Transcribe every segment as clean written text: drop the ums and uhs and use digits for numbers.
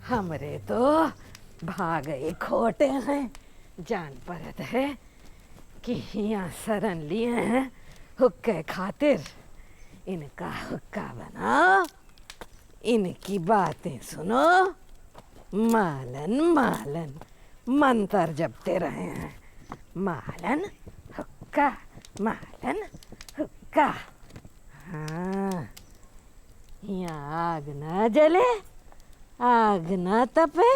हमरे तो भागे खोटे हैं। जान पड़त है कि यहाँ शरण लिए हैं हुक्के खातिर। इनका हुक्का बनाओ, इनकी बातें सुनो। मालन मालन मंत्र जपते रहे हैं। मालन हुक्का, मालन हुक्का। हाँ, यहाँ आग ना जले, आग ना तपे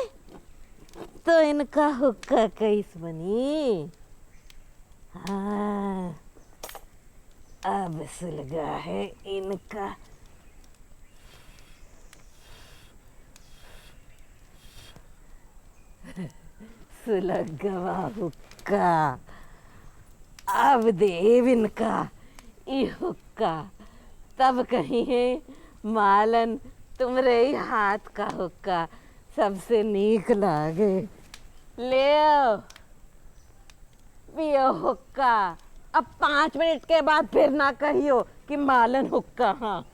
तो इनका हुक्का कैस बनी। हाँ, अब सुलगा है इनका। सुलग गवा हुक्का। अब देव इनका ई हुक्का, तब कहीं है मालन तुमरे ही हाथ का हुक्का सबसे नीक लागे। ले आओ, पियो हुक्का। अब 5 मिनट के बाद फिर ना कहियो कि मालन हुक्का। हाँ।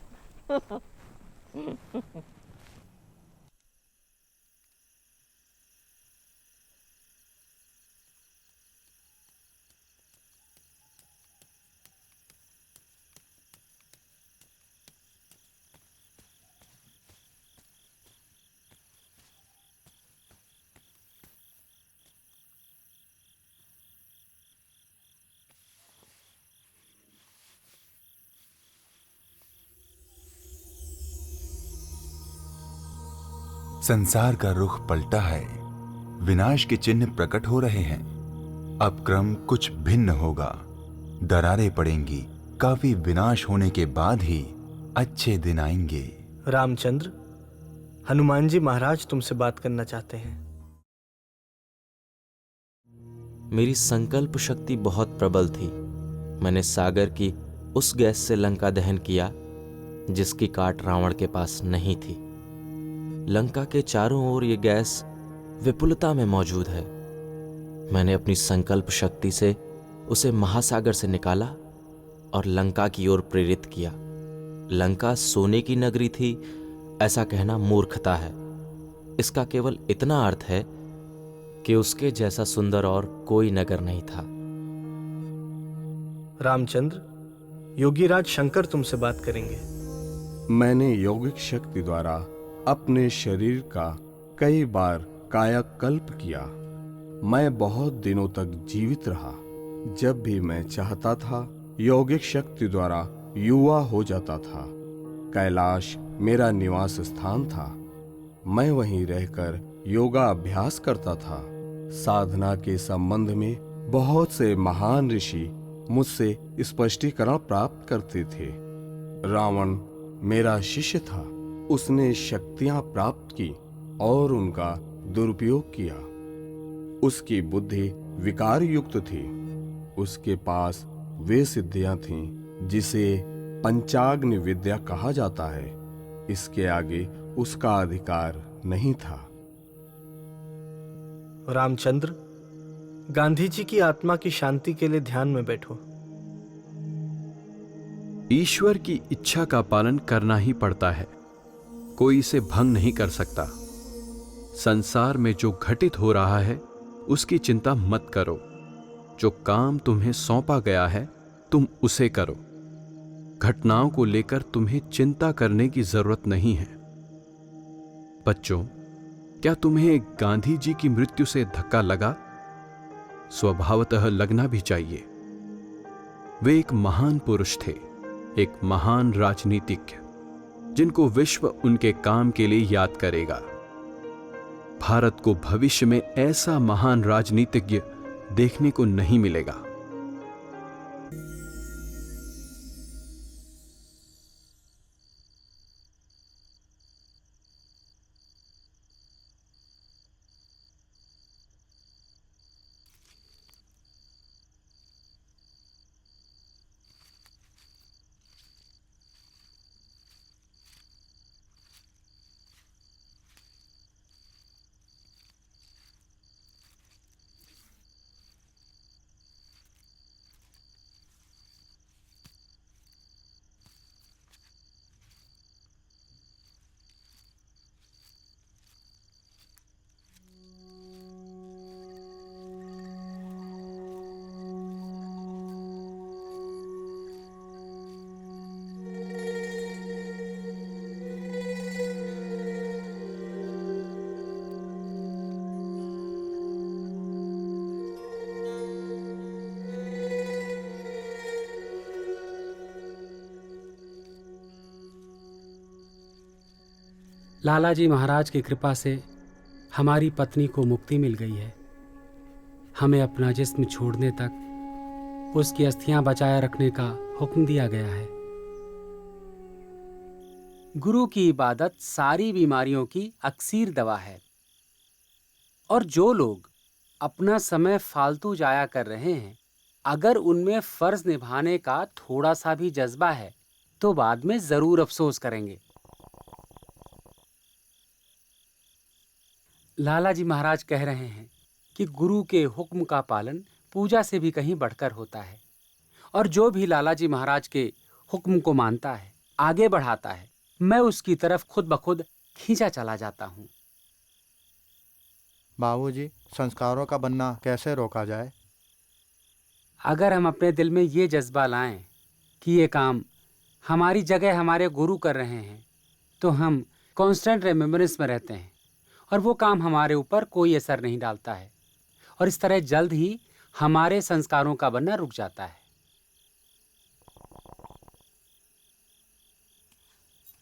संसार का रुख पलटा है, विनाश के चिन्ह प्रकट हो रहे हैं। अब क्रम कुछ भिन्न होगा, दरारें पड़ेंगी। काफी विनाश होने के बाद ही अच्छे दिन आएंगे। रामचंद्र, हनुमान जी महाराज तुमसे बात करना चाहते हैं। मेरी संकल्प शक्ति बहुत प्रबल थी। मैंने सागर की उस गैस से लंका दहन किया जिसकी काट रावण के पास नहीं थी। लंका के चारों ओर ये गैस विपुलता में मौजूद है। मैंने अपनी संकल्प शक्ति से उसे महासागर से निकाला और लंका की ओर प्रेरित किया। लंका सोने की नगरी थी ऐसा कहना मूर्खता है। इसका केवल इतना अर्थ है कि उसके जैसा सुंदर और कोई नगर नहीं था। रामचंद्र, योगीराज शंकर तुमसे बात करेंगे। मैंने यौगिक शक्ति द्वारा अपने शरीर का कई बार कायाकल्प किया। मैं बहुत दिनों तक जीवित रहा। जब भी मैं चाहता था, यौगिक शक्ति द्वारा युवा हो जाता था। कैलाश मेरा निवास स्थान था। मैं वहीं रहकर योगा अभ्यास करता था। साधना के संबंध में बहुत से महान ऋषि मुझसे स्पष्टीकरण प्राप्त करते थे। रावण मेरा शिष्य था। उसने शक्तियां प्राप्त की और उनका दुरुपयोग किया। उसकी बुद्धि विकार युक्त थी। उसके पास वे सिद्धियां थीं जिसे पंचाग्नि विद्या कहा जाता है। इसके आगे उसका अधिकार नहीं था। रामचंद्र, गांधी जी की आत्मा की शांति के लिए ध्यान में बैठो। ईश्वर की इच्छा का पालन करना ही पड़ता है, कोई इसे भंग नहीं कर सकता। संसार में जो घटित हो रहा है उसकी चिंता मत करो। जो काम तुम्हें सौंपा गया है तुम उसे करो। घटनाओं को लेकर तुम्हें चिंता करने की जरूरत नहीं है। बच्चों, क्या तुम्हें गांधी जी की मृत्यु से धक्का लगा? स्वभावतः लगना भी चाहिए। वे एक महान पुरुष थे, एक महान राजनीतिज्ञ, जिनको विश्व उनके काम के लिए याद करेगा। भारत को भविष्य में ऐसा महान राजनीतिज्ञ देखने को नहीं मिलेगा। लाला जी महाराज की कृपा से हमारी पत्नी को मुक्ति मिल गई है। हमें अपना जिस्म छोड़ने तक उसकी अस्थियां बचाए रखने का हुक्म दिया गया है। गुरु की इबादत सारी बीमारियों की अक्सीर दवा है, और जो लोग अपना समय फालतू जाया कर रहे हैं, अगर उनमें फर्ज निभाने का थोड़ा सा भी जज्बा है तो बाद में जरूर अफसोस करेंगे। लाला जी महाराज कह रहे हैं कि गुरु के हुक्म का पालन पूजा से भी कहीं बढ़कर होता है, और जो भी लाला जी महाराज के हुक्म को मानता है, आगे बढ़ाता है, मैं उसकी तरफ खुद ब खुद खींचा चला जाता हूँ। बाबूजी, संस्कारों का बनना कैसे रोका जाए? अगर हम अपने दिल में ये जज्बा लाएं कि ये काम हमारी जगह हमारे गुरु कर रहे हैं, तो हम कांस्टेंट रिमेम्बरेंस में रहते हैं और वो काम हमारे ऊपर कोई असर नहीं डालता है, और इस तरह जल्द ही हमारे संस्कारों का बनना रुक जाता है।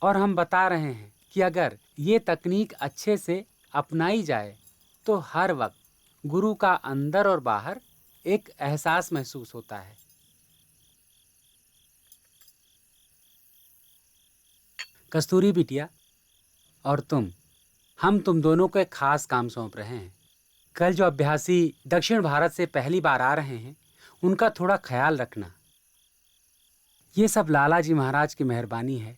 और हम बता रहे हैं कि अगर ये तकनीक अच्छे से अपनाई जाए तो हर वक्त गुरु का अंदर और बाहर एक एहसास महसूस होता है। कस्तूरी बिटिया और हम तुम दोनों को एक खास काम सौंप रहे हैं। कल जो अभ्यासी दक्षिण भारत से पहली बार आ रहे हैं, उनका थोड़ा ख्याल रखना। ये सब लाला जी महाराज की मेहरबानी है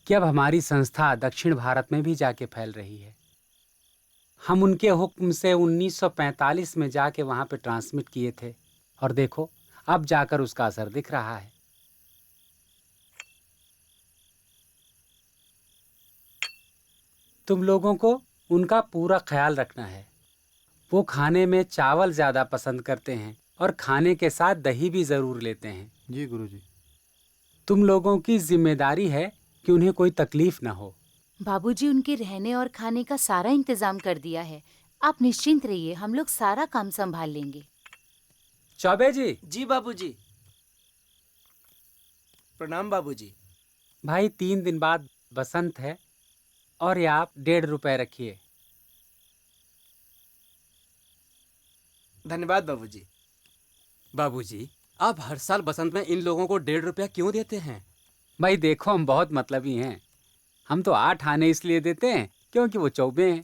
कि अब हमारी संस्था दक्षिण भारत में भी जाके फैल रही है। हम उनके हुक्म से 1945 में जाके वहाँ पे ट्रांसमिट किए थे, और देखो अब जाकर उसका असर दिख रहा है। तुम लोगों को उनका पूरा ख्याल रखना है। वो खाने में चावल ज़्यादा पसंद करते हैं और खाने के साथ दही भी ज़रूर लेते हैं। जी गुरुजी। तुम लोगों की जिम्मेदारी है कि उन्हें कोई तकलीफ ना हो। बाबूजी, उनके रहने और खाने का सारा इंतजाम कर दिया है। आप निश्चिंत रहिए, हम लोग सारा काम संभाल लेंगे। चौबे जी। जी बाबूजी। प्रणाम बाबूजी। भाई, 3 दिन बाद बसंत है, और ये आप 1.5 रुपए रखिए। धन्यवाद बाबूजी। बाबूजी, आप हर साल बसंत में इन लोगों को 1.5 रुपया क्यों देते हैं? भाई देखो, हम बहुत मतलबी हैं। हम तो 8 आने इसलिए देते हैं क्योंकि वो चौबे हैं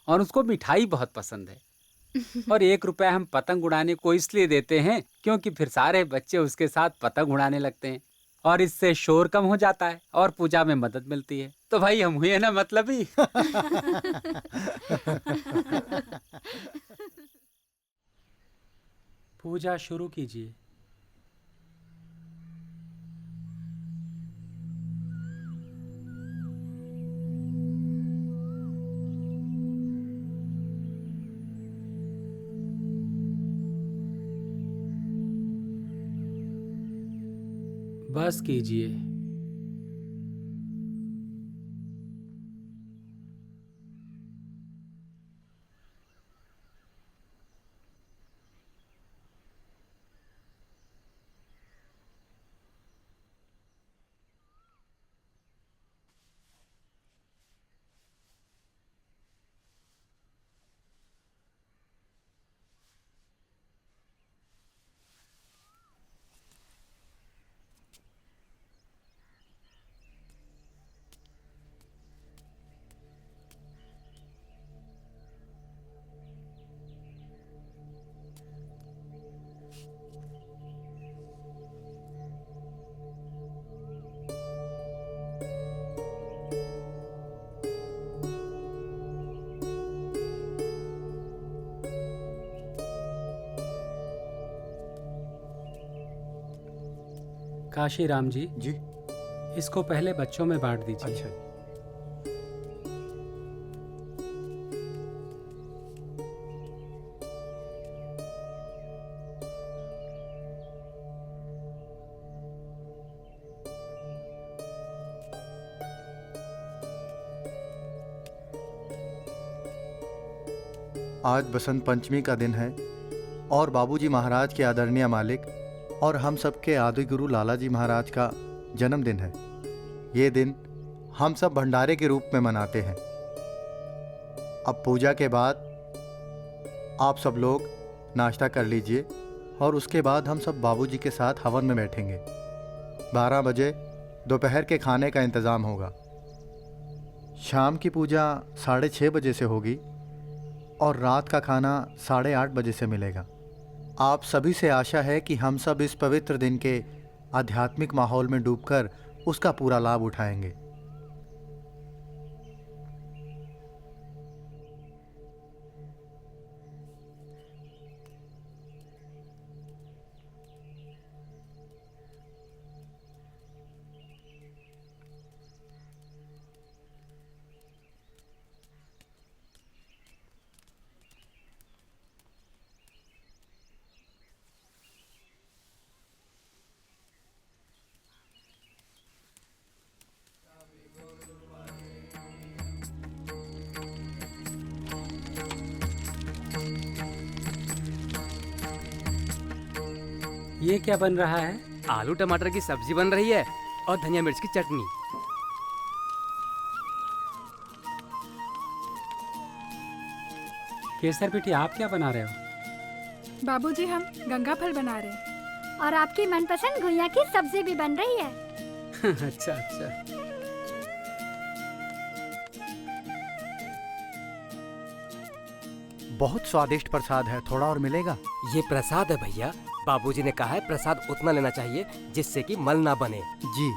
और उसको मिठाई बहुत पसंद है। और 1 रुपया हम पतंग उड़ाने को इसलिए देते हैं क्योंकि फिर सारे बच्चे उसके साथ पतंग उड़ाने लगते हैं, और इससे शोर कम हो जाता है और पूजा में मदद मिलती है। तो भाई हम हुए ना मतलबी। पूजा शुरू कीजिए। बस कीजिए। काशी राम जी, इसको पहले बच्चों में बांट दीजिए। अच्छा। आज बसंत पंचमी का दिन है और बाबूजी महाराज के आदरणीय मालिक और हम सबके आदि गुरु लाला जी महाराज का जन्मदिन है। ये दिन हम सब भंडारे के रूप में मनाते हैं। अब पूजा के बाद आप सब लोग नाश्ता कर लीजिए और उसके बाद हम सब बाबूजी के साथ हवन में बैठेंगे। 12 बजे दोपहर के खाने का इंतज़ाम होगा। शाम की पूजा 6:30 बजे से होगी और रात का खाना 8:30 बजे से मिलेगा। आप सभी से आशा है कि हम सब इस पवित्र दिन के आध्यात्मिक माहौल में डूबकर उसका पूरा लाभ उठाएंगे। ये क्या बन रहा है? आलू टमाटर की सब्जी बन रही है और धनिया मिर्च की चटनी। केसर बिटिया, आप क्या बना रहे हो? बाबूजी, हम गंगा फल बना रहे हैं और आपकी मनपसंद घुइयां की सब्जी भी बन रही है। अच्छा अच्छा। बहुत स्वादिष्ट प्रसाद है, थोड़ा और मिलेगा? ये प्रसाद है भैया। बाबूजी ने कहा है प्रसाद उतना लेना चाहिए जिससे कि मल ना बने। जी।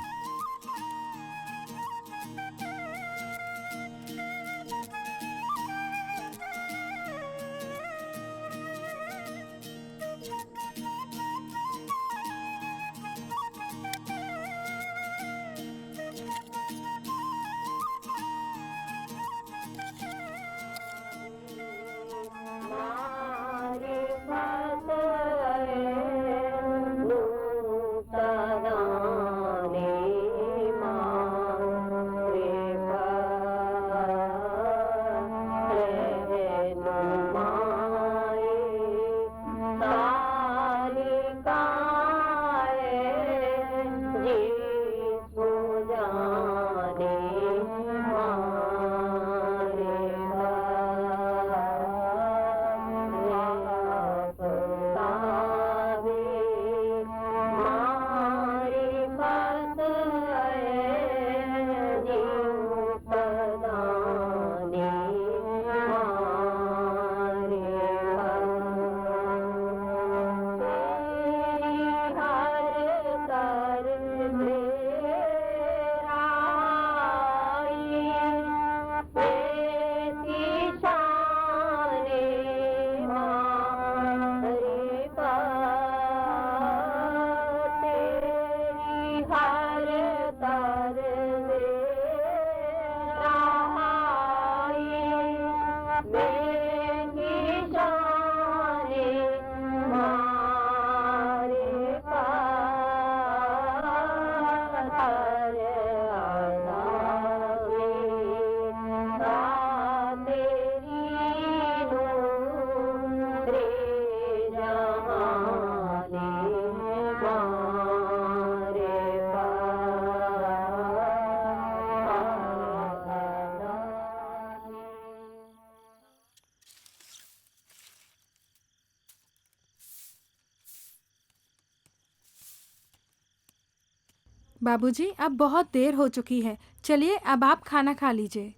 बाबूजी, अब बहुत देर हो चुकी है, चलिए अब आप खाना खा लीजिए।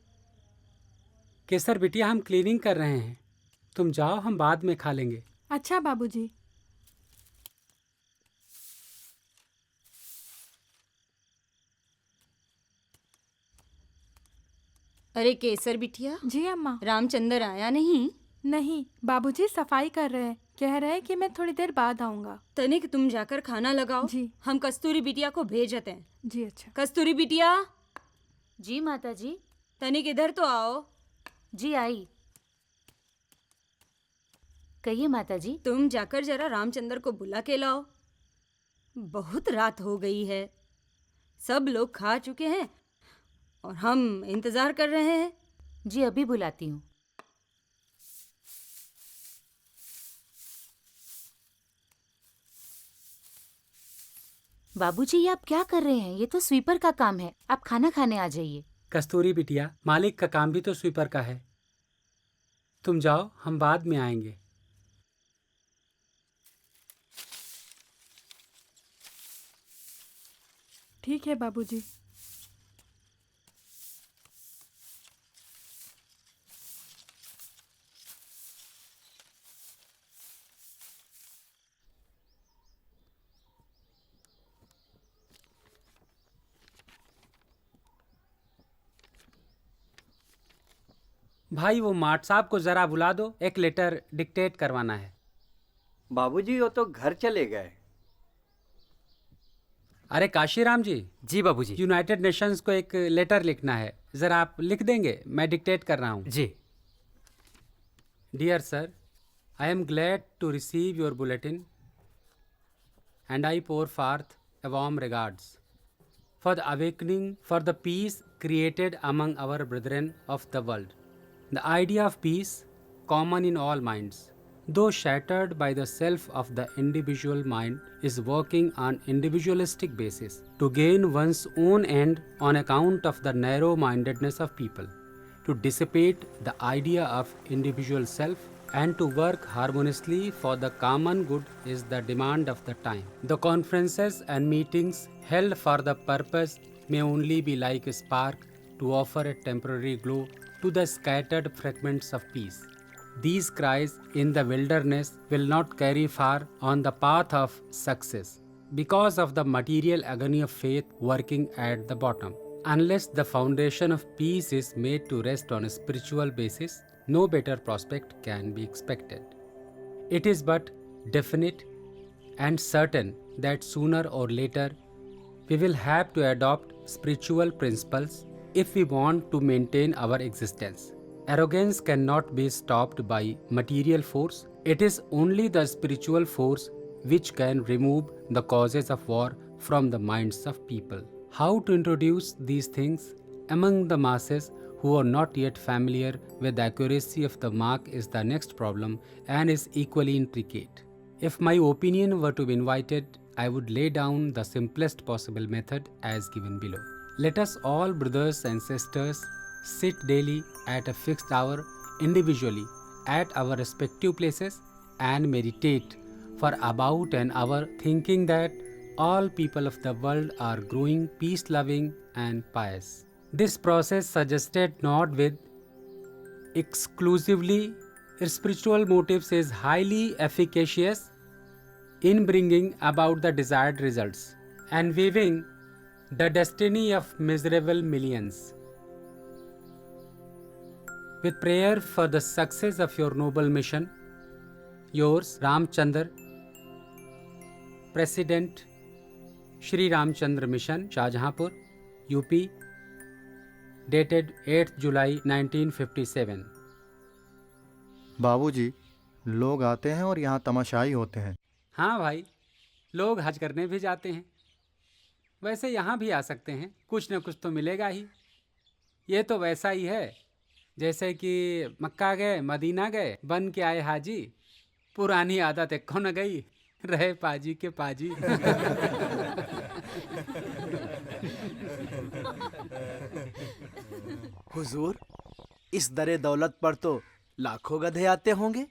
केसर बिटिया, हम क्लीनिंग कर रहे हैं, तुम जाओ, हम बाद में खा लेंगे। अच्छा बाबूजी। अरे केसर बिटिया। जी अम्मा। रामचंद्र आया नहीं? नहीं, बाबूजी सफाई कर रहे हैं, कह रहे हैं कि मैं थोड़ी देर बाद आऊंगा। तनिक तुम जाकर खाना लगाओ। जी। हम कस्तूरी बिटिया को भेजते हैं। जी अच्छा। कस्तूरी बिटिया। जी माता जी। तनिक इधर तो आओ। जी आई। कहिए माता जी। तुम जाकर जरा रामचंद्र को बुला के लाओ। बहुत रात हो गई है, सब लोग खा चुके हैं और हम इंतजार कर रहे हैं। जी अभी बुलाती हूँ। बाबूजी, ये आप क्या कर रहे हैं? ये तो स्वीपर का काम है, आप खाना खाने आ जाइए। कस्तूरी बिटिया, मालिक का काम भी तो स्वीपर का है। तुम जाओ, हम बाद में आएंगे। ठीक है बाबूजी। भाई वो माट साहब को जरा बुला दो, एक लेटर डिक्टेट करवाना है। बाबूजी वो तो घर चले गए। अरे काशीराम जी। जी बाबूजी। यूनाइटेड नेशंस को एक लेटर लिखना है, जरा आप लिख देंगे? मैं डिक्टेट कर रहा हूँ। जी। Dear sir, I am glad to receive your bulletin and I pour forth a warm regards for the awakening for the peace created among our brethren of the world. The idea of peace, common in all minds, though shattered by the self of the individual mind, is working on individualistic basis to gain one's own end on account of the narrow-mindedness of people, to dissipate the idea of individual self and to work harmoniously for the common good is the demand of the time. The conferences and meetings held for the purpose may only be like a spark to offer a temporary glow to the scattered fragments of peace. These cries in the wilderness will not carry far on the path of success because of the material agony of faith working at the bottom. Unless the foundation of peace is made to rest on a spiritual basis, no better prospect can be expected. It is but definite and certain that sooner or later we will have to adopt spiritual principles if we want to maintain our existence. Arrogance cannot be stopped by material force. It is only the spiritual force which can remove the causes of war from the minds of people. How to introduce these things among the masses who are not yet familiar with the accuracy of the mark is the next problem and is equally intricate. If my opinion were to be invited, I would lay down the simplest possible method as given below. Let us all, brothers and sisters, sit daily at a fixed hour individually at our respective places and meditate for about an hour, thinking that all people of the world are growing peace-loving and pious. This process, suggested not with exclusively spiritual motives, is highly efficacious in bringing about the desired results and weaving the destiny of miserable millions. With prayer for the success of your noble mission, yours, Ramchandra, President, Shri Ramchandra Mission, Shahjahanpur, UP, dated 8th July 1957. बाबूजी, लोग आते हैं और यहाँ तमाशाई होते हैं। हाँ भाई, लोग हज करने भी जाते हैं। वैसे यहाँ भी आ सकते हैं, कुछ न कुछ तो मिलेगा ही। ये तो वैसा ही है जैसे कि मक्का गए, मदीना गए, बन के आए हाजी, पुरानी आदत एक्को न गई, रहे पाजी के पाजी। हुजूर, इस दरे दौलत पर तो लाखों गधे आते होंगे।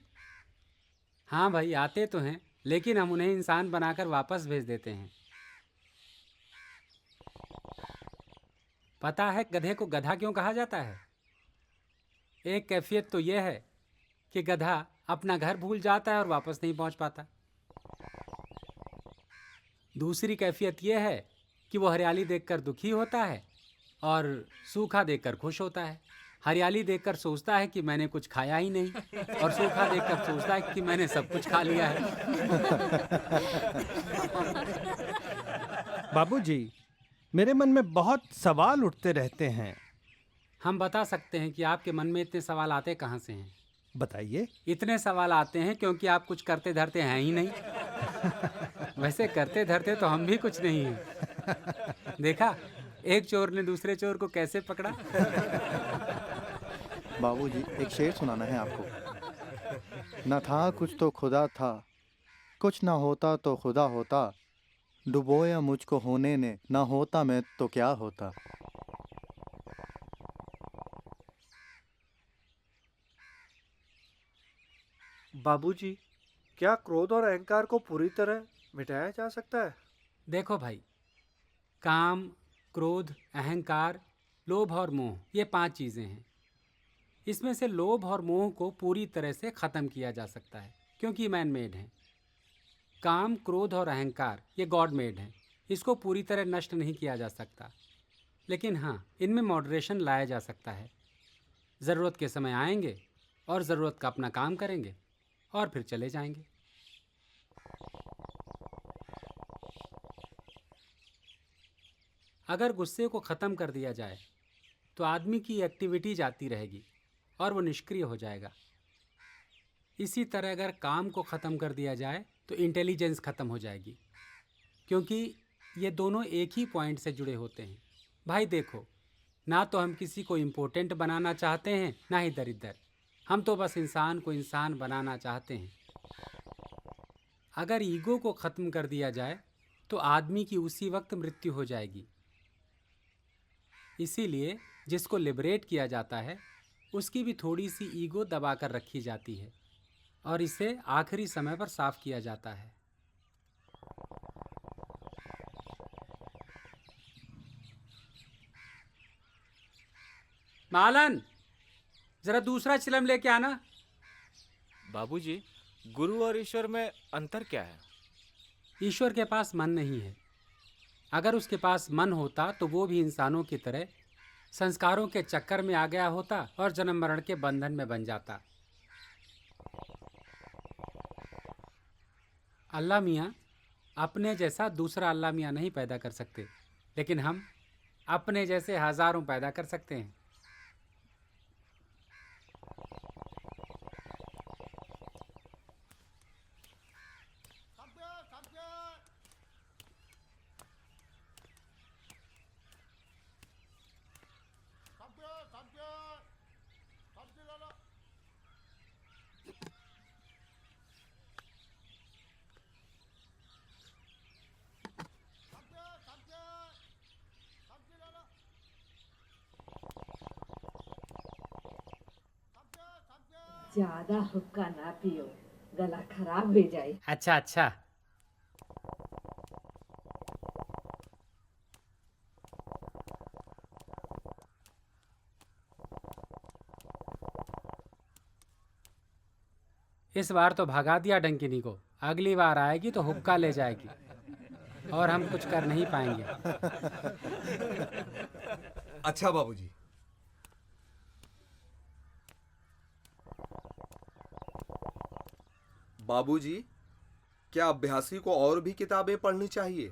हाँ भाई, आते तो हैं, लेकिन हम उन्हें इंसान बनाकर वापस भेज देते हैं। पता है गधे को गधा क्यों कहा जाता है? एक कैफियत तो यह है कि गधा अपना घर भूल जाता है और वापस नहीं पहुंच पाता। दूसरी कैफियत यह है कि वो हरियाली देखकर दुखी होता है और सूखा देखकर खुश होता है। हरियाली देखकर सोचता है कि मैंने कुछ खाया ही नहीं, और सूखा देखकर सोचता है कि मैंने सब कुछ खा लिया है। बाबूजी, मेरे मन में बहुत सवाल उठते रहते हैं। हम बता सकते हैं कि आपके मन में इतने सवाल आते कहाँ से हैं। बताइए। इतने सवाल आते हैं क्योंकि आप कुछ करते धरते हैं ही नहीं। वैसे करते धरते तो हम भी कुछ नहीं हैं। देखा, एक चोर ने दूसरे चोर को कैसे पकड़ा। बाबूजी, एक शेर सुनाना है आपको। न था कुछ तो खुदा था, कुछ ना होता तो खुदा होता, डुबोया मुझको होने ने, ना होता मैं तो क्या होता। बाबूजी, क्या क्रोध और अहंकार को पूरी तरह मिटाया जा सकता है? देखो भाई, काम, क्रोध, अहंकार, लोभ और मोह, ये 5 चीज़ें हैं। इसमें से लोभ और मोह को पूरी तरह से ख़त्म किया जा सकता है, क्योंकि मैन मेड हैं। काम, क्रोध और अहंकार ये गॉड मेड हैं। इसको पूरी तरह नष्ट नहीं किया जा सकता, लेकिन हाँ, इनमें मॉडरेशन लाया जा सकता है। ज़रूरत के समय आएंगे और ज़रूरत का अपना काम करेंगे और फिर चले जाएंगे। अगर गुस्से को ख़त्म कर दिया जाए तो आदमी की एक्टिविटी जाती रहेगी और वो निष्क्रिय हो जाएगा। इसी तरह अगर काम को ख़त्म कर दिया जाए तो इंटेलिजेंस ख़त्म हो जाएगी, क्योंकि ये दोनों एक ही पॉइंट से जुड़े होते हैं। भाई देखो, ना तो हम किसी को इम्पोर्टेंट बनाना चाहते हैं, ना ही दरिद्र। हम तो बस इंसान को इंसान बनाना चाहते हैं। अगर ईगो को ख़त्म कर दिया जाए तो आदमी की उसी वक्त मृत्यु हो जाएगी। इसीलिए जिसको लिबरेट किया जाता है उसकी भी थोड़ी सी ईगो दबा कर रखी जाती है और इसे आखिरी समय पर साफ किया जाता है। मालन, जरा दूसरा चिलम लेके आना। बाबूजी, गुरु और ईश्वर में अंतर क्या है? ईश्वर के पास मन नहीं है। अगर उसके पास मन होता तो वो भी इंसानों की तरह संस्कारों के चक्कर में आ गया होता और जन्म मरण के बंधन में बन जाता। अल्लाह मियाँ अपने जैसा दूसरा अल्लाह मियाँ नहीं पैदा कर सकते, लेकिन हम अपने जैसे हजारों पैदा कर सकते हैं। ज्यादा हुक्का ना पियो, गला खराब हो जाए। अच्छा अच्छा। इस बार तो भगा दिया डंकिनी को, अगली बार आएगी तो हुक्का ले जाएगी और हम कुछ कर नहीं पाएंगे। अच्छा बाबूजी। बाबूजी, क्या अभ्यासी को और भी किताबें पढ़नी चाहिए?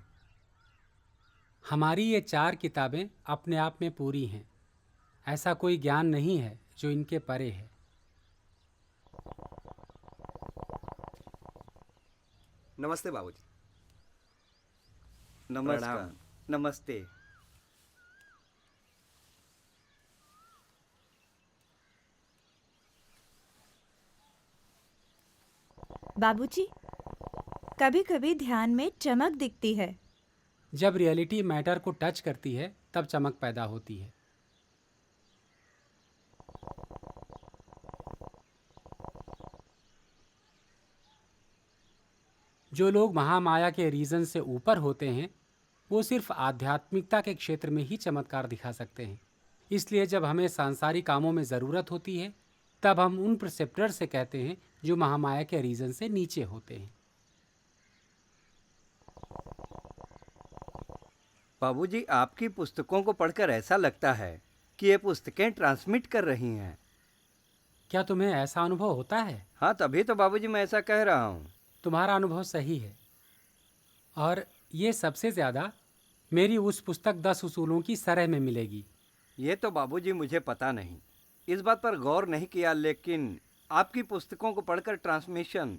हमारी ये 4 किताबें अपने आप में पूरी हैं। ऐसा कोई ज्ञान नहीं है जो इनके परे है। नमस्ते बाबूजी। नमस्कार। नमस्ते। बाबूजी, कभी कभी ध्यान में चमक दिखती है। जब रियलिटी मैटर को टच करती है तब चमक पैदा होती है। जो लोग महामाया के रीजन से ऊपर होते हैं वो सिर्फ आध्यात्मिकता के क्षेत्र में ही चमत्कार दिखा सकते हैं। इसलिए जब हमें सांसारिक कामों में ज़रूरत होती है तब हम उन प्रिसेप्टर से कहते हैं जो महामाया के रीजन से नीचे होते हैं। बाबूजी, आपकी पुस्तकों को पढ़कर ऐसा लगता है कि ये पुस्तकें ट्रांसमिट कर रही हैं। क्या तुम्हें ऐसा अनुभव होता है? हाँ, तभी तो बाबूजी मैं ऐसा कह रहा हूँ। तुम्हारा अनुभव सही है, और ये सबसे ज़्यादा मेरी उस पुस्तक 10 उसूलों की सरह में मिलेगी। ये तो बाबूजी मुझे पता नहीं, इस बात पर गौर नहीं किया, लेकिन आपकी पुस्तकों को पढ़कर ट्रांसमिशन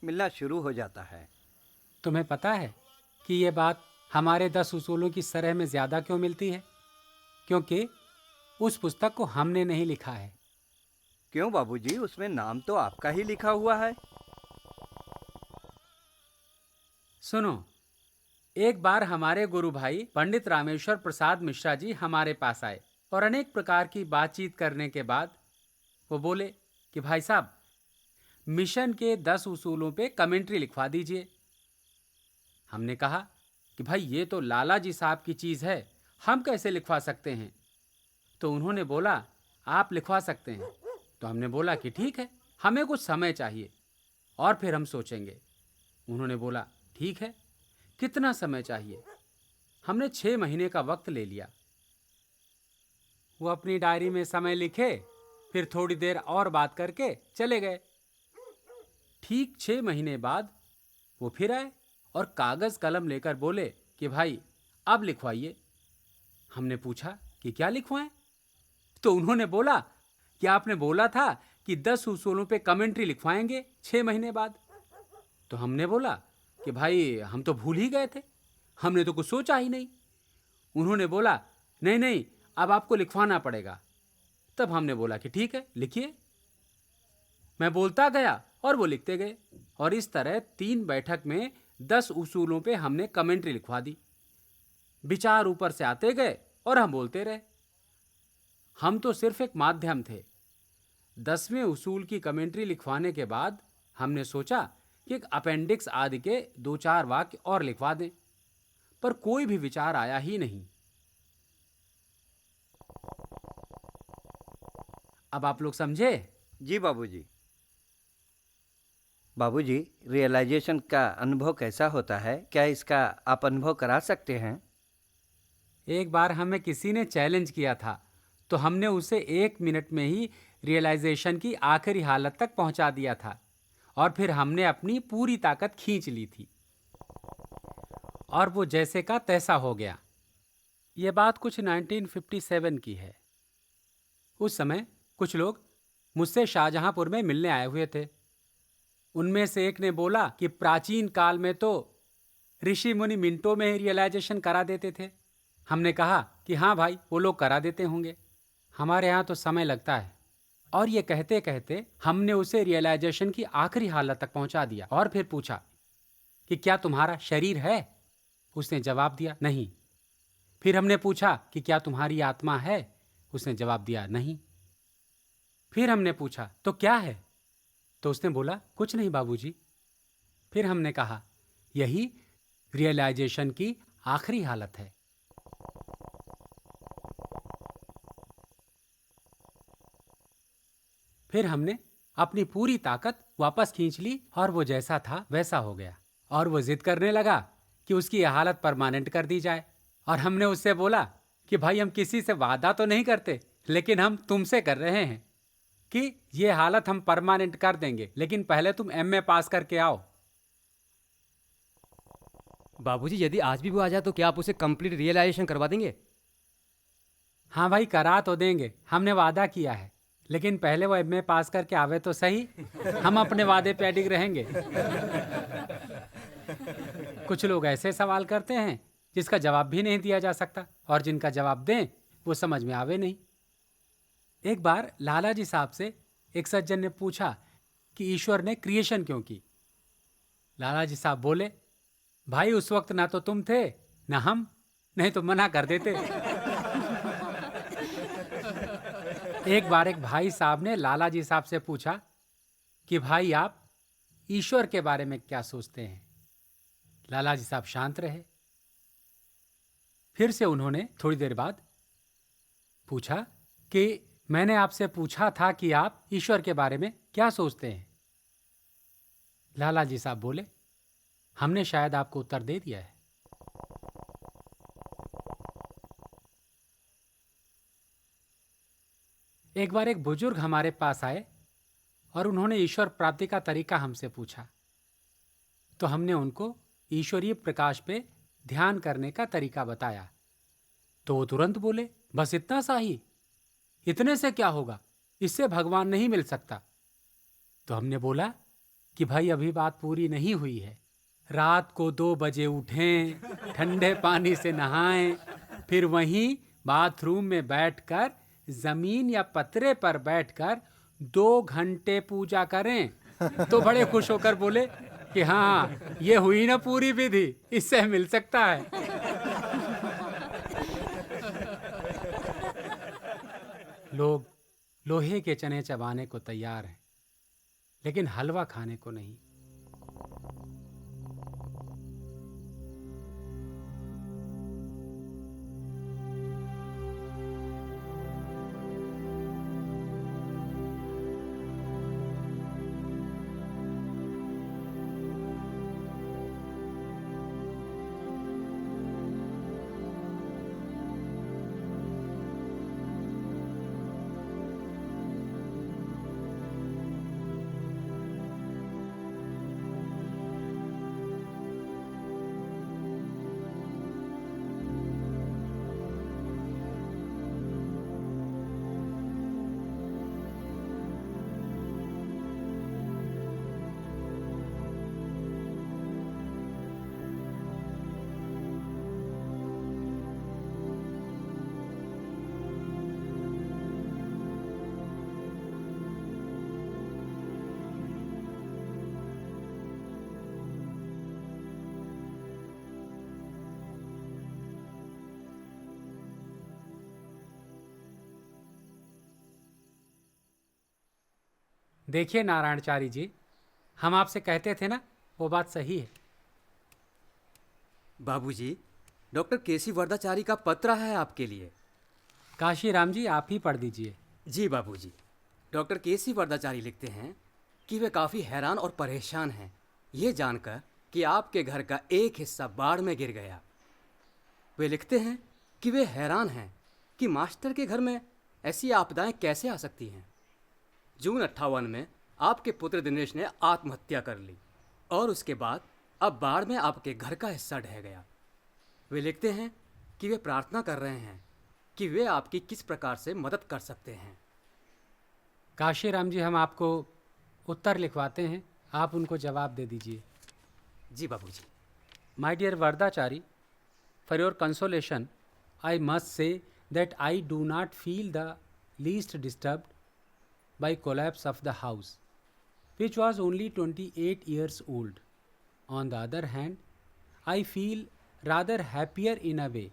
मिलना शुरू हो जाता है। तुम्हें पता है कि ये बात हमारे 10 उसूलों की सरह में ज़्यादा क्यों मिलती है? क्योंकि उस पुस्तक को हमने नहीं लिखा है। क्यों बाबूजी? उसमें नाम तो आपका ही लिखा हुआ है। सुनो, एक बार हमारे गुरु भाई पंडित रामेश्वर प्रसाद मिश्रा जी हमारे पास आए और अनेक प्रकार की बातचीत करने के बाद वो बोले कि भाई साहब, मिशन के 10 उसूलों पे कमेंट्री लिखवा दीजिए। हमने कहा कि भाई ये तो लाला जी साहब की चीज़ है, हम कैसे लिखवा सकते हैं। तो उन्होंने बोला आप लिखवा सकते हैं। तो हमने बोला कि ठीक है, हमें कुछ समय चाहिए और फिर हम सोचेंगे। उन्होंने बोला ठीक है, कितना समय चाहिए। हमने 6 महीने का वक्त ले लिया। वो अपनी डायरी में समय लिखे, फिर थोड़ी देर और बात करके चले गए। ठीक 6 महीने बाद वो फिर आए और कागज़ कलम लेकर बोले कि भाई अब लिखवाइए। हमने पूछा कि क्या लिखवाएं। तो उन्होंने बोला कि आपने बोला था कि 10 उसूलों पे कमेंट्री लिखवाएंगे 6 महीने बाद। तो हमने बोला कि भाई हम तो भूल ही गए थे, हमने तो कुछ सोचा ही नहीं। उन्होंने बोला नहीं नहीं, अब आपको लिखवाना पड़ेगा। तब हमने बोला कि ठीक है, लिखिए। मैं बोलता गया और वो लिखते गए और इस तरह 3 बैठक में 10 उसूलों पे हमने कमेंट्री लिखवा दी। विचार ऊपर से आते गए और हम बोलते रहे। हम तो सिर्फ एक माध्यम थे। 10वें उसूल की कमेंट्री लिखवाने के बाद हमने सोचा कि एक अपेंडिक्स आदि के 2-4 वाक्य और लिखवा दें, पर कोई भी विचार आया ही नहीं। अब आप लोग समझे? जी बाबूजी। बाबूजी, रियलाइजेशन का अनुभव कैसा होता है? क्या इसका आप अनुभव करा सकते हैं? एक बार हमें किसी ने चैलेंज किया था, तो हमने उसे 1 मिनट में ही रियलाइजेशन की आखिरी हालत तक पहुंचा दिया था और फिर हमने अपनी पूरी ताकत खींच ली थी और वो जैसे का तैसा हो गया। ये बात कुछ 1957 की है। उस समय कुछ लोग मुझसे शाहजहांपुर में मिलने आए हुए थे। उनमें से एक ने बोला कि प्राचीन काल में तो ऋषि मुनि मिनटों में ही रियलाइजेशन करा देते थे। हमने कहा कि हाँ भाई, वो लोग करा देते होंगे, हमारे यहाँ तो समय लगता है। और ये कहते कहते हमने उसे रियलाइजेशन की आखिरी हालत तक पहुँचा दिया और फिर पूछा कि क्या तुम्हारा शरीर है? उसने जवाब दिया नहीं। फिर हमने पूछा कि क्या तुम्हारी आत्मा है? उसने जवाब दिया नहीं। फिर हमने पूछा तो क्या है? तो उसने बोला कुछ नहीं बाबूजी। फिर हमने कहा यही रियलाइजेशन की आखिरी हालत है। फिर हमने अपनी पूरी ताकत वापस खींच ली और वो जैसा था वैसा हो गया और वो जिद करने लगा कि उसकी यह हालत परमानेंट कर दी जाए। और हमने उससे बोला कि भाई हम किसी से वादा तो नहीं करते, लेकिन हम तुमसे कर रहे हैं कि ये हालत हम परमानेंट कर देंगे, लेकिन पहले तुम एमए पास करके आओ। बाबूजी, यदि आज भी वो आ जाए तो क्या आप उसे कंप्लीट रियलाइजेशन करवा देंगे? हाँ भाई, करा तो देंगे, हमने वादा किया है, लेकिन पहले वो एमए पास करके आवे तो सही। हम अपने वादे पे अडिग रहेंगे। कुछ लोग ऐसे सवाल करते हैं जिसका जवाब भी नहीं दिया जा सकता और जिनका जवाब दें वो समझ में आवे नहीं। एक बार लाला जी साहब से एक सज्जन ने पूछा कि ईश्वर ने क्रिएशन क्यों की। लाला जी साहब बोले, भाई उस वक्त ना तो तुम थे ना हम, नहीं तो मना कर देते। एक बार एक भाई साहब ने लाला जी साहब से पूछा कि भाई आप ईश्वर के बारे में क्या सोचते हैं। लाला जी साहब शांत रहे। फिर से उन्होंने थोड़ी देर बाद पूछा कि मैंने आपसे पूछा था कि आप ईश्वर के बारे में क्या सोचते हैं। लाला जी साहब बोले, हमने शायद आपको उत्तर दे दिया है। एक बार एक बुजुर्ग हमारे पास आए और उन्होंने ईश्वर प्राप्ति का तरीका हमसे पूछा, तो हमने उनको ईश्वरीय प्रकाश पे ध्यान करने का तरीका बताया। तो वो तुरंत बोले, बस इतना सा ही, इतने से क्या होगा, इससे भगवान नहीं मिल सकता। तो हमने बोला कि भाई अभी बात पूरी नहीं हुई है। रात को 2 बजे उठें, ठंडे पानी से नहाएं, फिर वहीं बाथरूम में बैठकर जमीन या पतरे पर बैठकर 2 घंटे पूजा करें। तो बड़े खुश होकर बोले कि हाँ, ये हुई ना पूरी विधि, इससे मिल सकता है। लोग लोहे के चने चबाने को तैयार हैं, लेकिन हलवा खाने को नहीं। देखिए नारायणचारी जी, हम आपसे कहते थे ना, वो बात सही है। बाबूजी, डॉक्टर केसी वर्दाचारी का पत्र है आपके लिए। काशीराम जी, आप ही पढ़ दीजिए। जी बाबूजी। डॉक्टर केसी वर्दाचारी लिखते हैं कि वे काफ़ी हैरान और परेशान हैं ये जानकर कि आपके घर का एक हिस्सा बाढ़ में गिर गया। वे लिखते हैं कि वे हैरान हैं कि मास्टर के घर में ऐसी आपदाएं कैसे आ सकती हैं। जून 58 में आपके पुत्र दिनेश ने आत्महत्या कर ली और उसके बाद अब बाढ़ में आपके घर का हिस्सा ढह गया। वे लिखते हैं कि वे प्रार्थना कर रहे हैं कि वे आपकी किस प्रकार से मदद कर सकते हैं। काशीराम जी, हम आपको उत्तर लिखवाते हैं, आप उनको जवाब दे दीजिए। जी बाबूजी। My dear Varadachari, for your consolation I must say that I do not feel the least disturbed by collapse of the house, which was only 28 years old. On the other hand, I feel rather happier in a way.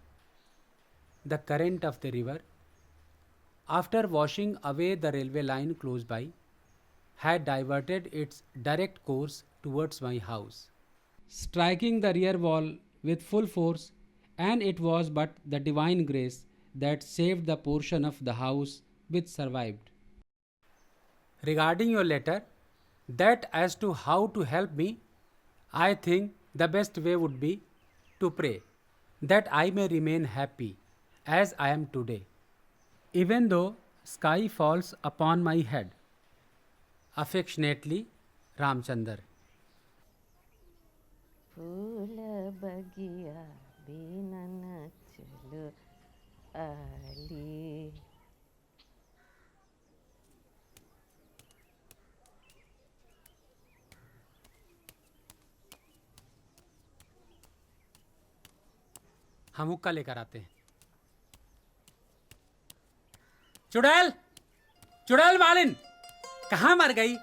The current of the river, after washing away the railway line close by, had diverted its direct course towards my house, striking the rear wall with full force, and it was but the divine grace that saved the portion of the house which survived. Regarding your letter, that as to how to help me, I think the best way would be to pray that I may remain happy as I am today, even though sky falls upon my head. Affectionately, Ramchandar. फूल बगिया बिनन चलो आली। हम हुक्का लेकर आते हैं। चुड़ैल, चुड़ैल मालिन, कहाँ मर गई?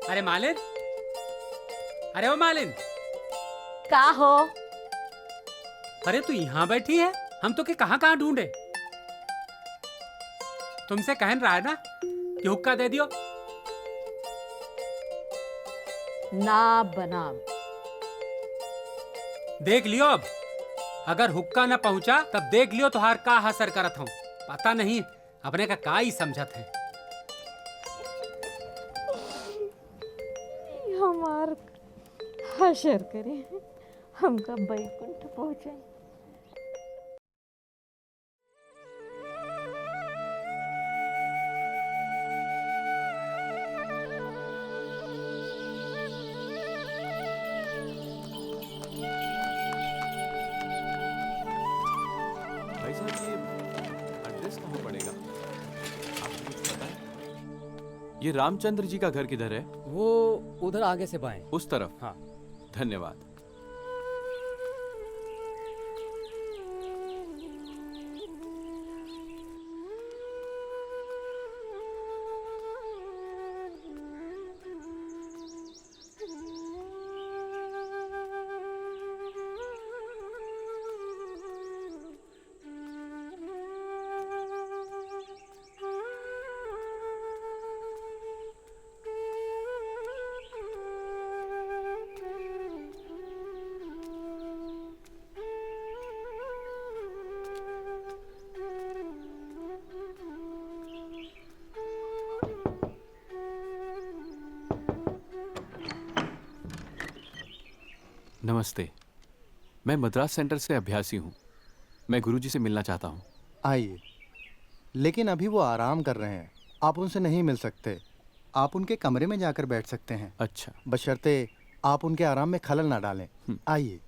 अरे मालिन, अरे ओ मालिन, का हो? अरे तू यहाँ बैठी है, हम तो के कहाँ कहाँ ढूंढे। तुमसे कहन रहा है ना कि हुक्का दे दियो। ना बना। देख लियो अब, अगर हुक्का न पहुंचा तब देख लियो तुहार का हसर करत हूं। पता नहीं अपने का ही समझत है। हमार हशर करे, हमका बैकुंठ पहुंचाए। भाई साहब, ये एड्रेस कहाँ पड़ेगा? आपको कुछ पता है? ये रामचंद्र जी का घर किधर है? वो उधर आगे से बाएं। उस तरफ? हाँ। धन्यवाद। नमस्ते। मैं मद्रास सेंटर से अभ्यासी हूँ। मैं गुरुजी से मिलना चाहता हूँ। आइए, लेकिन अभी वो आराम कर रहे हैं, आप उनसे नहीं मिल सकते। आप उनके कमरे में जाकर बैठ सकते हैं। अच्छा। बशर्ते आप उनके आराम में खलल ना डालें। आइए।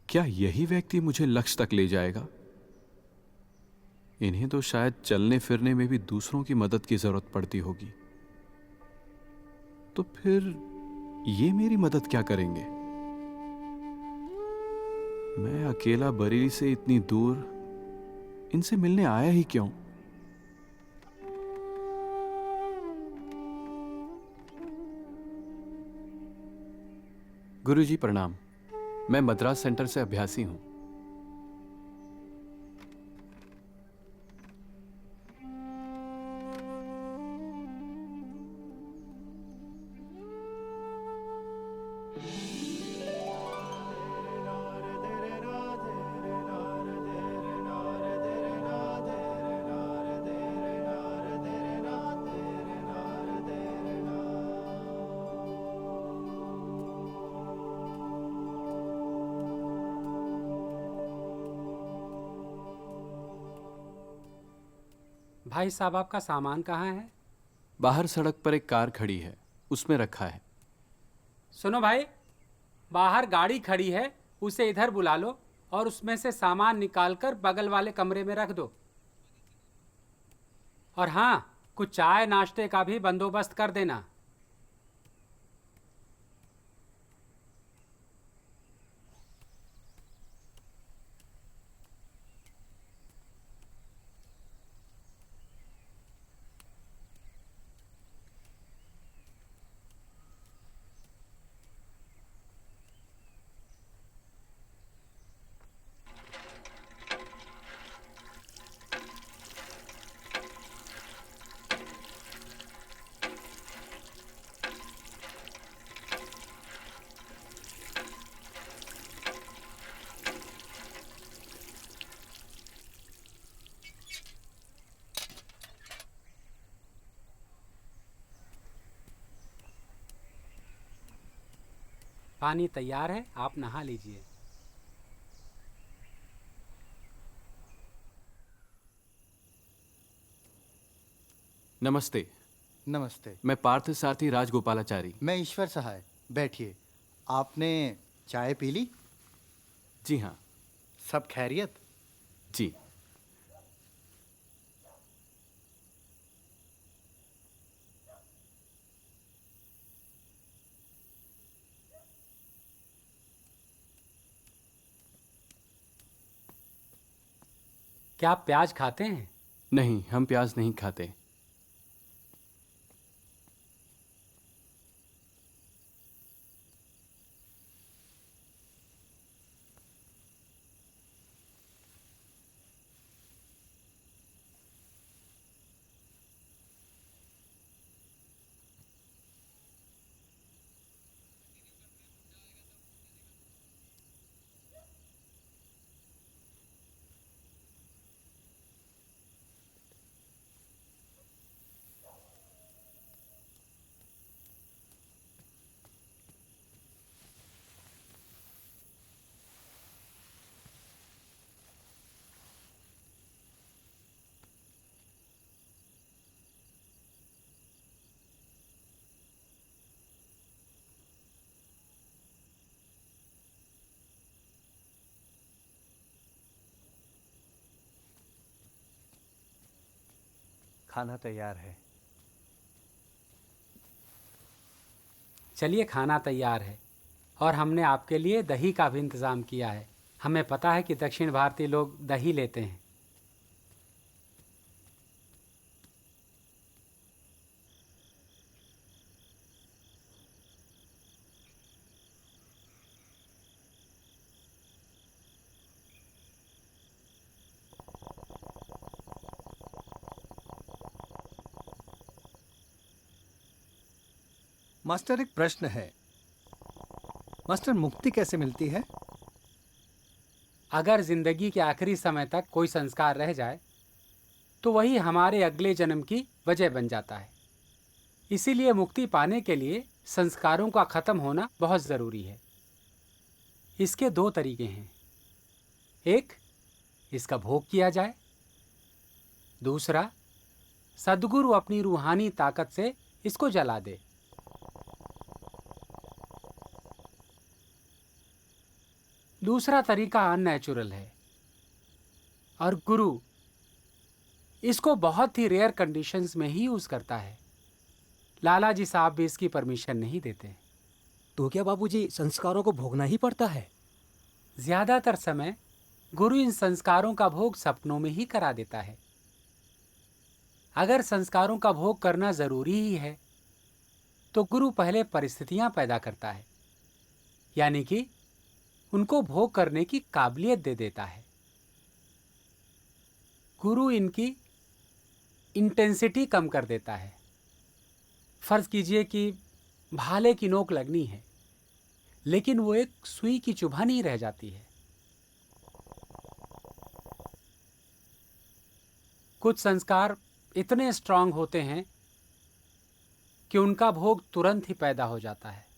क्या यही व्यक्ति मुझे लक्ष्य तक ले जाएगा? इन्हें तो शायद चलने फिरने में भी दूसरों की मदद की जरूरत पड़ती होगी। तो फिर ये मेरी मदद क्या करेंगे? मैं अकेला बरेली से इतनी दूर इनसे मिलने आया ही क्यों? गुरुजी प्रणाम। मैं मद्रास सेंटर से अभ्यासी हूं। भाई साहब, आपका सामान कहाँ है? बाहर सड़क पर एक कार खड़ी है, उसमें रखा है। सुनो भाई, बाहर गाड़ी खड़ी है, उसे इधर बुला लो और उसमें से सामान निकालकर बगल वाले कमरे में रख दो। और हाँ, कुछ चाय नाश्ते का भी बंदोबस्त कर देना। पानी तैयार है, आप नहा लीजिए। नमस्ते। नमस्ते। मैं पार्थ सारथी राजगोपालाचारी। मैं ईश्वर सहाय। बैठिए। आपने चाय पी ली? जी हाँ। सब खैरियत? जी। क्या आप प्याज खाते हैं? नहीं, हम प्याज नहीं खाते। खाना तैयार है। चलिए, खाना तैयार है और हमने आपके लिए दही का भी इंतज़ाम किया है। हमें पता है कि दक्षिण भारतीय लोग दही लेते हैं। मास्टर, एक प्रश्न है। मास्टर, मुक्ति कैसे मिलती है? अगर जिंदगी के आखिरी समय तक कोई संस्कार रह जाए तो वही हमारे अगले जन्म की वजह बन जाता है। इसीलिए मुक्ति पाने के लिए संस्कारों का खत्म होना बहुत जरूरी है। इसके दो तरीके हैं। एक, इसका भोग किया जाए। दूसरा, सद्गुरु अपनी रूहानी ताकत से इसको जला दे। दूसरा तरीका अननेचुरल है और गुरु इसको बहुत ही रेयर कंडीशंस में ही यूज करता है। लाला जी साहब भी इसकी परमिशन नहीं देते। तो क्या बाबूजी संस्कारों को भोगना ही पड़ता है? ज्यादातर समय गुरु इन संस्कारों का भोग सपनों में ही करा देता है। अगर संस्कारों का भोग करना जरूरी ही है तो गुरु पहले परिस्थितियां पैदा करता है, यानी कि उनको भोग करने की काबिलियत दे देता है। गुरु इनकी इंटेंसिटी कम कर देता है। फर्ज कीजिए कि भाले की नोक लगनी है, लेकिन वो एक सुई की चुभन ही रह जाती है। कुछ संस्कार इतने स्ट्रांग होते हैं कि उनका भोग तुरंत ही पैदा हो जाता है।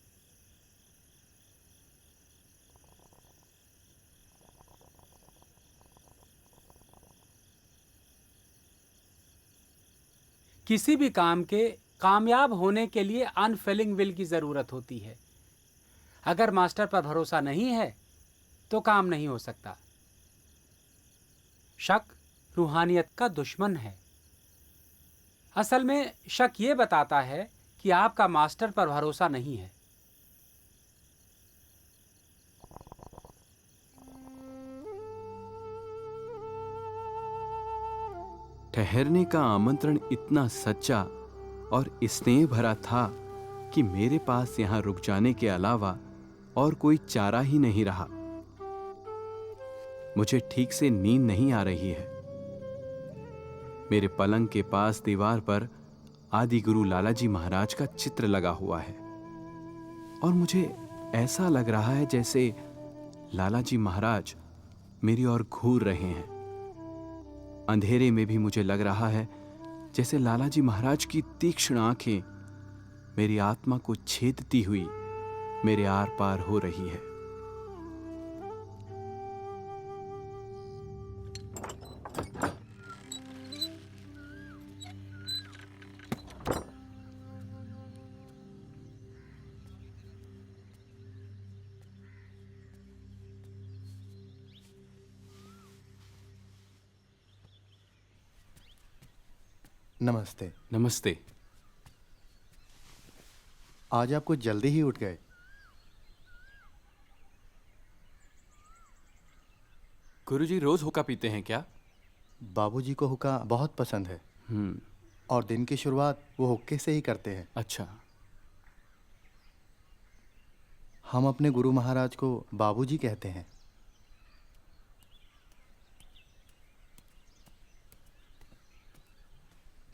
किसी भी काम के कामयाब होने के लिए अनफेलिंग विल की जरूरत होती है। अगर मास्टर पर भरोसा नहीं है तो काम नहीं हो सकता। शक रूहानियत का दुश्मन है। असल में शक ये बताता है कि आपका मास्टर पर भरोसा नहीं है। ठहरने का आमंत्रण इतना सच्चा और स्नेह भरा था कि मेरे पास यहां रुक जाने के अलावा और कोई चारा ही नहीं रहा। मुझे ठीक से नींद नहीं आ रही है। मेरे पलंग के पास दीवार पर आदि गुरु लालाजी महाराज का चित्र लगा हुआ है और मुझे ऐसा लग रहा है जैसे लालाजी महाराज मेरी ओर घूर रहे हैं। अंधेरे में भी मुझे लग रहा है जैसे लालाजी महाराज की तीक्ष्ण आंखें मेरी आत्मा को छेदती हुई मेरे आर पार हो रही है। नमस्ते। नमस्ते। आज आप कुछ जल्दी ही उठ गए। गुरुजी रोज हुक्का पीते हैं क्या? बाबूजी को हुक्का बहुत पसंद है और दिन की शुरुआत वो हुक्के से ही करते हैं। अच्छा। हम अपने गुरु महाराज को बाबूजी कहते हैं।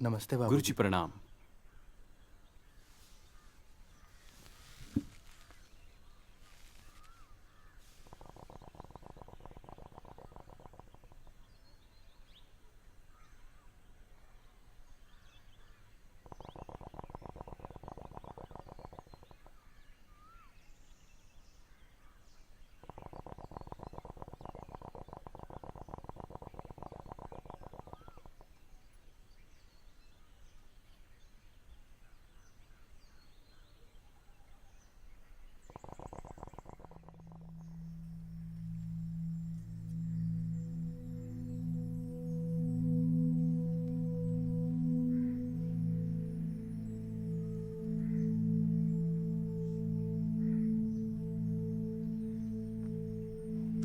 नमस्ते बाबूजी। गुरुजी प्रणाम।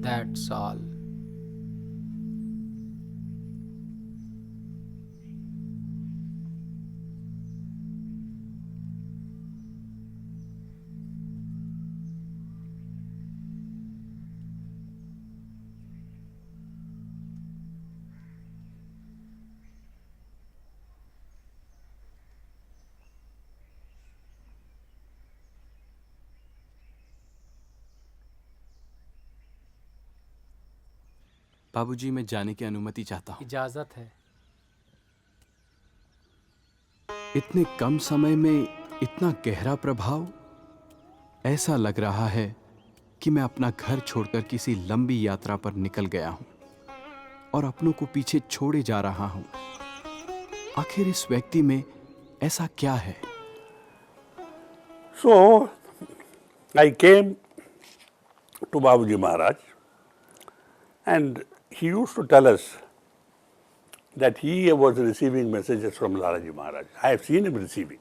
That's all. बाबूजी, मैं जाने की अनुमति चाहता हूँ। इजाजत है। इतने कम समय में इतना गहरा प्रभाव, ऐसा लग रहा है कि मैं अपना घर छोड़कर किसी लंबी यात्रा पर निकल गया हूं और अपनों को पीछे छोड़े जा रहा हूं। आखिर इस व्यक्ति में ऐसा क्या है? So, I came to Babuji Maharaj, and he used to tell us that he was receiving messages from Lalaji Maharaj. I have seen him receiving.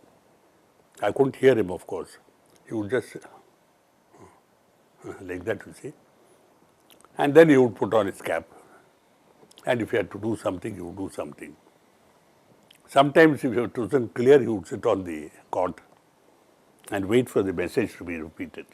I couldn't hear him, of course. He would just like that, you see. And then he would put on his cap. And if he had to do something, he would do something. Sometimes if it wasn't clear, he would sit on the cot and wait for the message to be repeated.